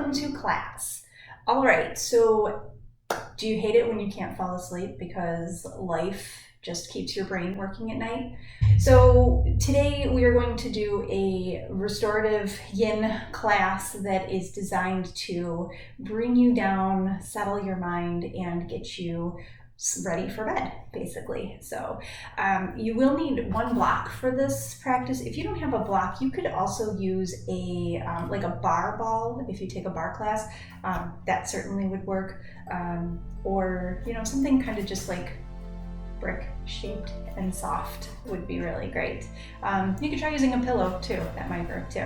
welcome to class. All right, so do you hate it when you can't fall asleep because life just keeps your brain working at night? So today we are going to do a restorative yin class that is designed to bring you down, settle your mind, and get you ready for bed, basically. So you will need one block for this practice. If you don't have a block, you could also use a like a bar ball. If you take a bar class, that certainly would work. Or something kind of just like brick shaped and soft would be really great. You could try using a pillow too. That might work too.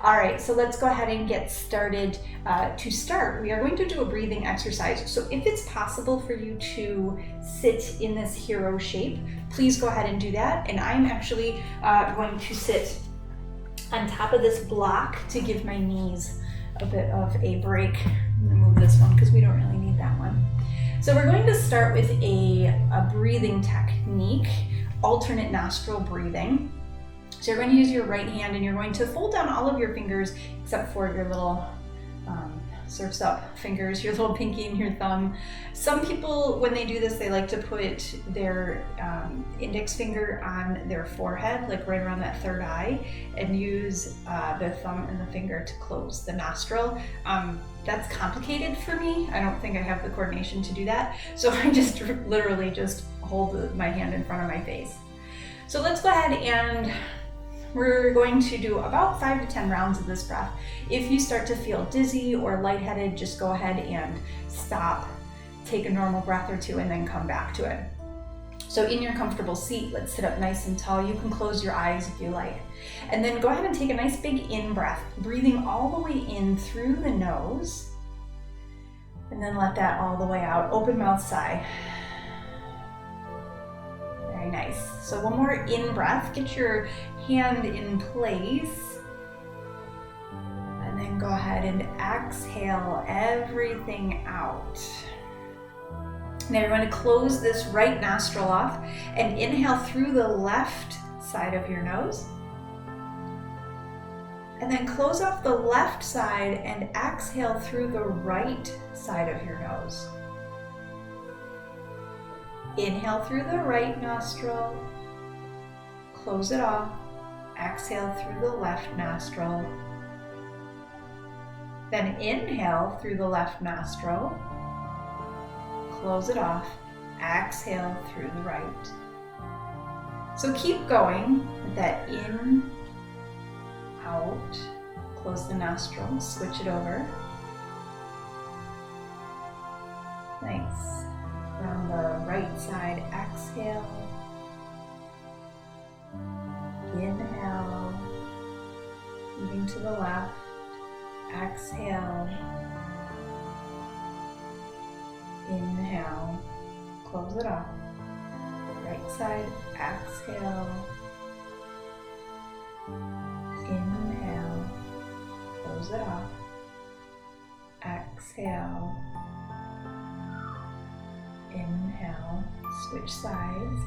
All right, so let's go ahead and get started. To start, we are going to do a breathing exercise. So if it's possible for you to sit in this hero shape, please go ahead and do that. And I'm actually going to sit on top of this block to give my knees a bit of a break. I'm gonna move this one because we don't really need that one. So we're going to start with a breathing technique, alternate nostril breathing. So you're going to use your right hand and you're going to fold down all of your fingers except for your little surf's up fingers, your little pinky and your thumb. Some people, when they do this, they like to put their index finger on their forehead, like right around that third eye, and use the thumb and the finger to close the nostril. That's complicated for me. I don't think I have the coordination to do that. So I just literally just hold my hand in front of my face. So let's go ahead and we're going to do about 5 to 10 rounds of this breath. If you start to feel dizzy or lightheaded, just go ahead and stop, take a normal breath or two, and then come back to it. So in your comfortable seat, let's sit up nice and tall. You can close your eyes if you like. And then go ahead and take a nice big in breath, breathing all the way in through the nose. And then let that all the way out. Open mouth sigh. Very nice. So one more in breath. Get your hand in place. And then go ahead and exhale everything out. Now you're going to close this right nostril off and inhale through the left side of your nose. And then close off the left side and exhale through the right side of your nose. Inhale through the right nostril, close it off, exhale through the left nostril. Then inhale through the left nostril, close it off, exhale through the right. So keep going with that in, out, close the nostril, switch it over. Nice. On the right side, exhale, inhale, moving to the left, exhale, inhale, close it off, right side, exhale, inhale, close it off, exhale, inhale, switch sides.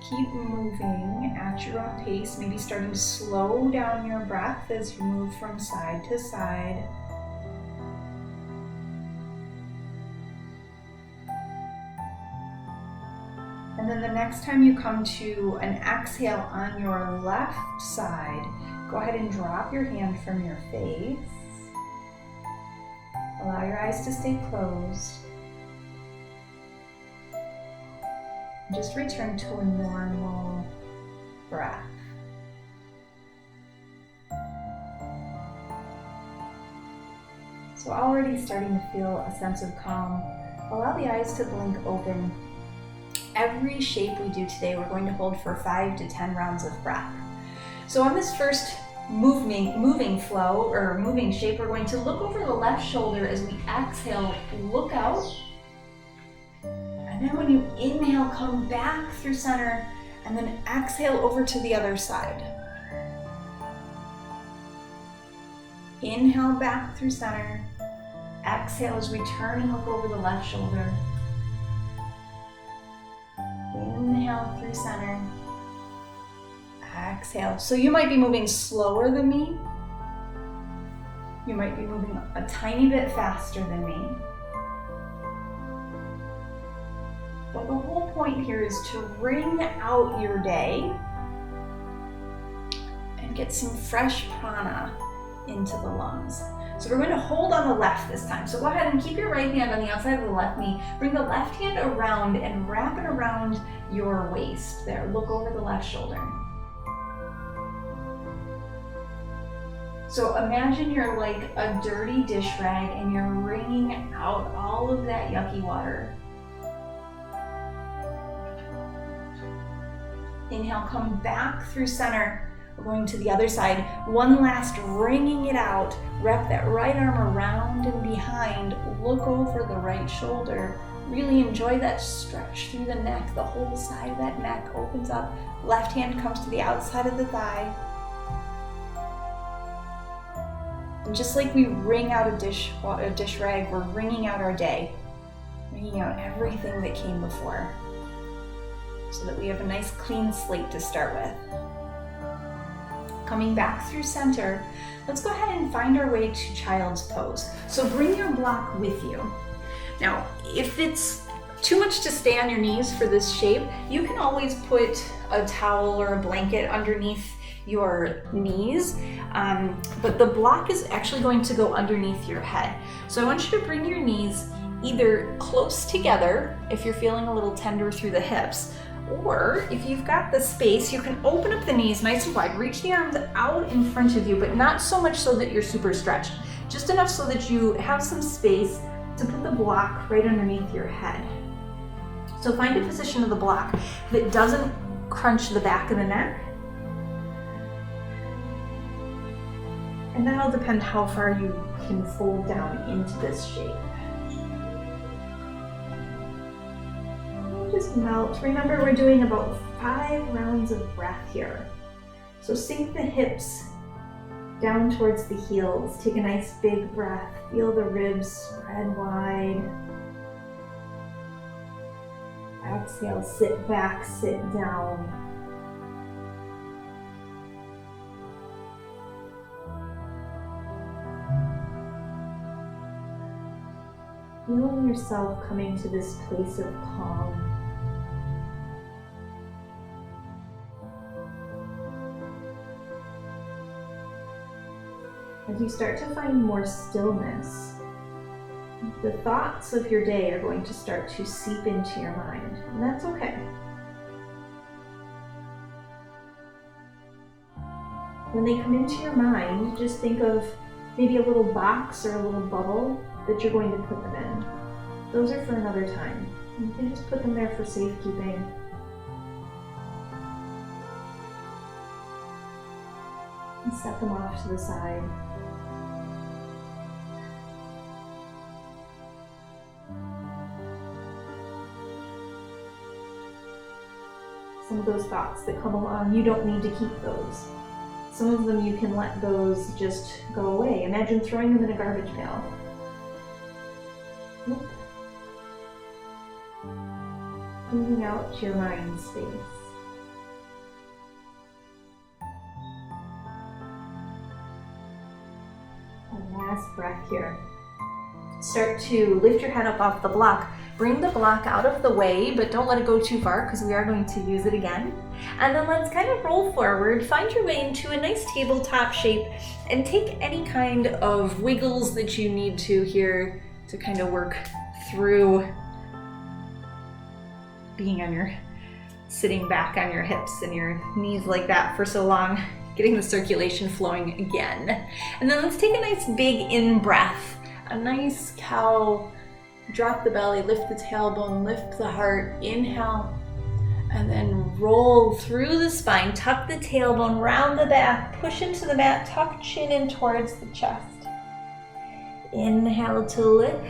Keep moving at your own pace, maybe starting to slow down your breath as you move from side to side. And then the next time you come to an exhale on your left side, go ahead and drop your hand from your face. Allow your eyes to stay closed. Just return to a normal breath. So already starting to feel a sense of calm. Allow the eyes to blink open. Every shape we do today, we're going to hold for 5 to 10 rounds of breath. So on this first moving flow or moving shape, we're going to look over the left shoulder as we exhale, look out. And then when you inhale, come back through center and then exhale over to the other side. Inhale back through center. Exhale as we turn and look over the left shoulder. Inhale through center. Exhale. So you might be moving slower than me. You might be moving a tiny bit faster than me. But the whole point here is to wring out your day and get some fresh prana into the lungs. So we're going to hold on the left this time. So go ahead and keep your right hand on the outside of the left knee. Bring the left hand around and wrap it around your waist. There, look over the left shoulder. So imagine you're like a dirty dish rag and you're wringing out all of that yucky water. Inhale, come back through center. We're going to the other side. One last wringing it out. Wrap that right arm around and behind. Look over the right shoulder. Really enjoy that stretch through the neck. The whole side of that neck opens up. Left hand comes to the outside of the thigh. And just like we wring out a dish rag, we're wringing out our day. Wringing out everything that came before, so that we have a nice clean slate to start with. Coming back through center, let's go ahead and find our way to child's pose. So bring your block with you. Now, if it's too much to stay on your knees for this shape, you can always put a towel or a blanket underneath your knees, but the block is actually going to go underneath your head. So I want you to bring your knees either close together if you're feeling a little tender through the hips, or if you've got the space, you can open up the knees nice and wide, reach the arms out in front of you, but not so much so that you're super stretched, just enough so that you have some space to put the block right underneath your head. So find a position of the block that doesn't crunch the back of the neck. And that'll depend how far you can fold down into this shape. Just melt. Remember, we're doing about 5 rounds of breath here. So sink the hips down towards the heels. Take a nice big breath. Feel the ribs spread wide. Exhale, sit back, sit down. Feeling yourself coming to this place of calm. As you start to find more stillness, the thoughts of your day are going to start to seep into your mind, and that's okay. When they come into your mind, just think of maybe a little box or a little bubble that you're going to put them in. Those are for another time. You can just put them there for safekeeping. And set them off to the side. Some of those thoughts that come along, you don't need to keep those. Some of them you can let those just go away. Imagine throwing them in a garbage pail. Moving out to your mind space. And last breath here. Start to lift your head up off the block. Bring the block out of the way, but don't let it go too far because we are going to use it again. And then let's kind of roll forward, find your way into a nice tabletop shape, and take any kind of wiggles that you need to here to kind of work through being on your, sitting back on your hips and your knees like that for so long, getting the circulation flowing again. And then let's take a nice big in breath, a nice cow. Drop the belly, lift the tailbone, lift the heart, inhale, and then roll through the spine, tuck the tailbone, round the back, push into the mat, tuck chin in towards the chest. Inhale to lift,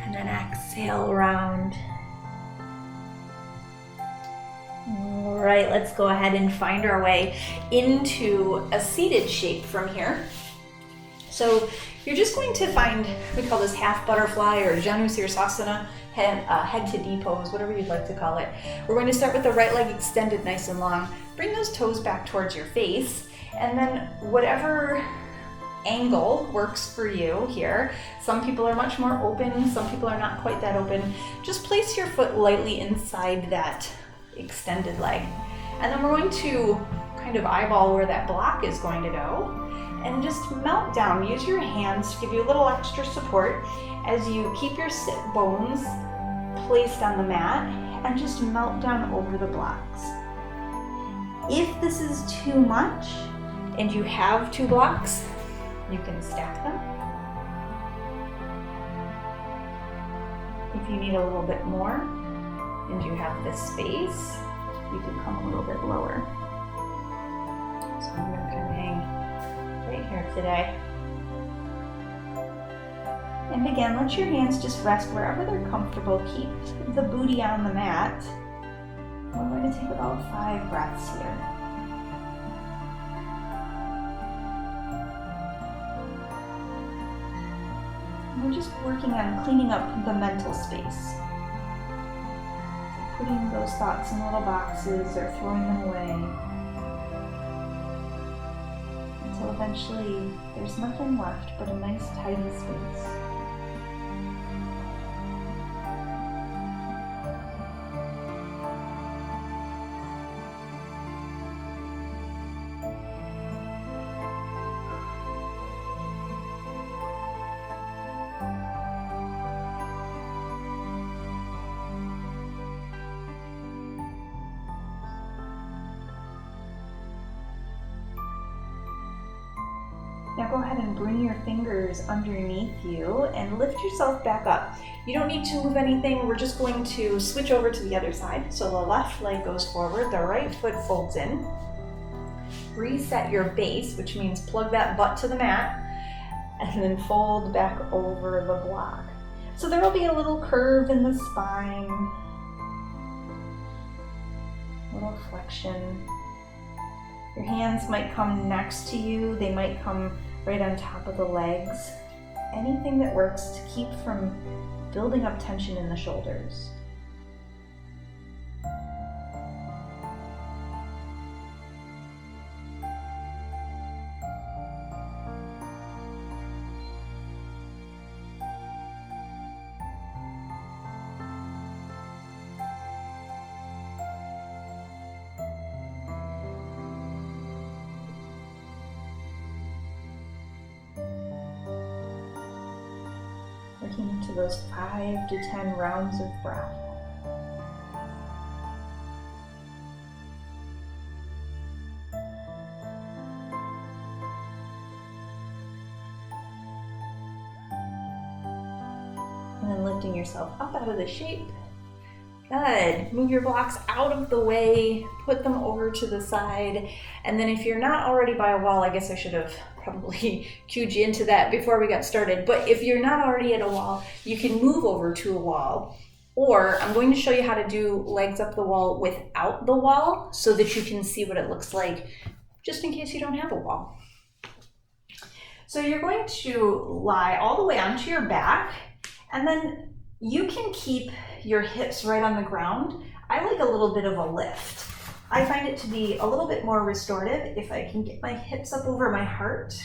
and then exhale, round. All right, let's go ahead and find our way into a seated shape from here. So you're just going to find, we call this half butterfly or Janu Sirsasana, head to knee pose, whatever you'd like to call it. We're going to start with the right leg extended nice and long. Bring those toes back towards your face, and then whatever angle works for you here. Some people are much more open, some people are not quite that open. Just place your foot lightly inside that extended leg. And then we're going to kind of eyeball where that block is going to go and just melt down. Use your hands to give you a little extra support as you keep your sit bones placed on the mat and just melt down over the blocks. If this is too much and you have 2 blocks, you can stack them. If you need a little bit more and you have this space, you can come a little bit lower. So I'm going to kind of hang right here today. And again, let your hands just rest wherever they're comfortable. Keep the booty on the mat. We're going to take about 5 breaths here. We're just working on cleaning up the mental space. Putting those thoughts in little boxes or throwing them away until eventually there's nothing left but a nice tidy space. Now go ahead and bring your fingers underneath you and lift yourself back up. You don't need to move anything. We're just going to switch over to the other side. So the left leg goes forward, the right foot folds in. Reset your base, which means plug that butt to the mat, and then fold back over the block. So there will be a little curve in the spine, a little flexion. Your hands might come next to you, they might come right on top of the legs. Anything that works to keep from building up tension in the shoulders. Working into those 5 to 10 rounds of breath. And then lifting yourself up out of the shape. Good. Move your blocks out of the way, put them over to the side. And then if you're not already by a wall, I guess I should have probably cued you into that before we got started. But if you're not already at a wall, you can move over to a wall. Or I'm going to show you how to do legs up the wall without the wall so that you can see what it looks like, just in case you don't have a wall. So you're going to lie all the way onto your back, and then you can keep your hips right on the ground. I like a little bit of a lift. I find it to be a little bit more restorative if I can get my hips up over my heart.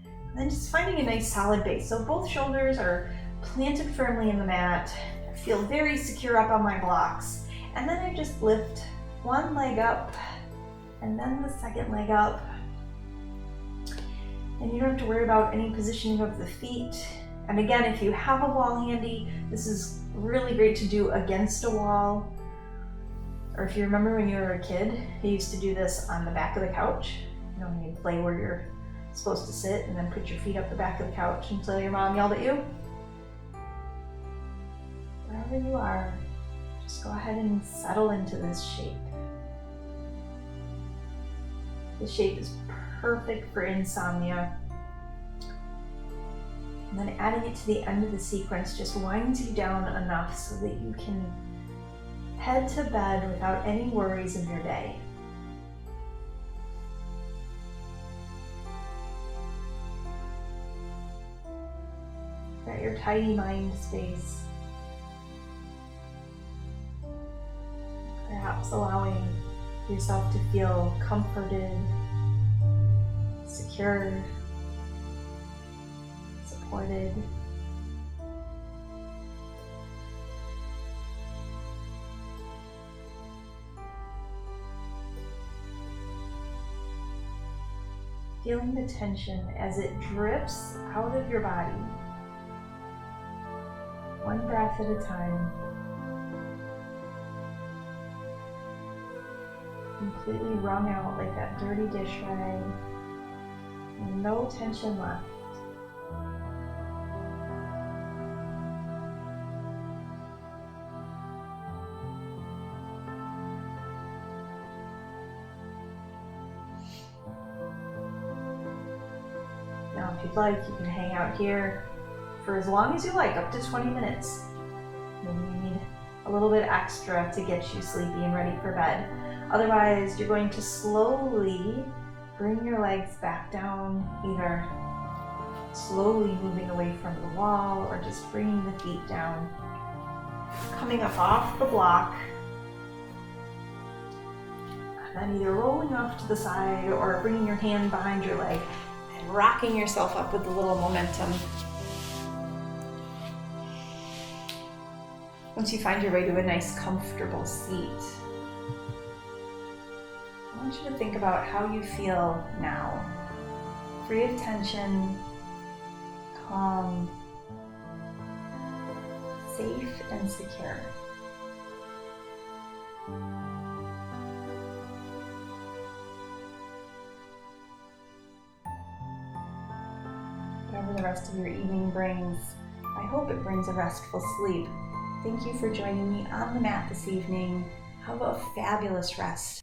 And then just finding a nice solid base. So both shoulders are planted firmly in the mat. I feel very secure up on my blocks. And then I just lift one leg up and then the second leg up. And you don't have to worry about any positioning of the feet. And again, if you have a wall handy, this is really great to do against a wall. Or if you remember when you were a kid, you used to do this on the back of the couch. You know, when you play where you're supposed to sit and then put your feet up the back of the couch until your mom yelled at you. Wherever you are, just go ahead and settle into this shape. This shape is perfect for insomnia. And then adding it to the end of the sequence just winds you down enough so that you can head to bed without any worries in your day. at your tidy mind space. Perhaps allowing yourself to feel comforted, secure, supported. Feeling the tension as it drips out of your body, one breath at a time, completely wrung out like that dirty dish rag, no tension left. Now, if you'd like, you can hang out here for as long as you like, up to 20 minutes. Maybe you need a little bit extra to get you sleepy and ready for bed. Otherwise, you're going to slowly bring your legs back down, either slowly moving away from the wall or just bringing the feet down. Coming up off the block, and then either rolling off to the side or bringing your hand behind your leg and rocking yourself up with a little momentum. Once you find your way to a nice, comfortable seat, I want you to think about how you feel now. Free of tension, calm, safe and secure. Whatever the rest of your evening brings, I hope it brings a restful sleep. Thank you for joining me on the mat this evening. Have a fabulous rest.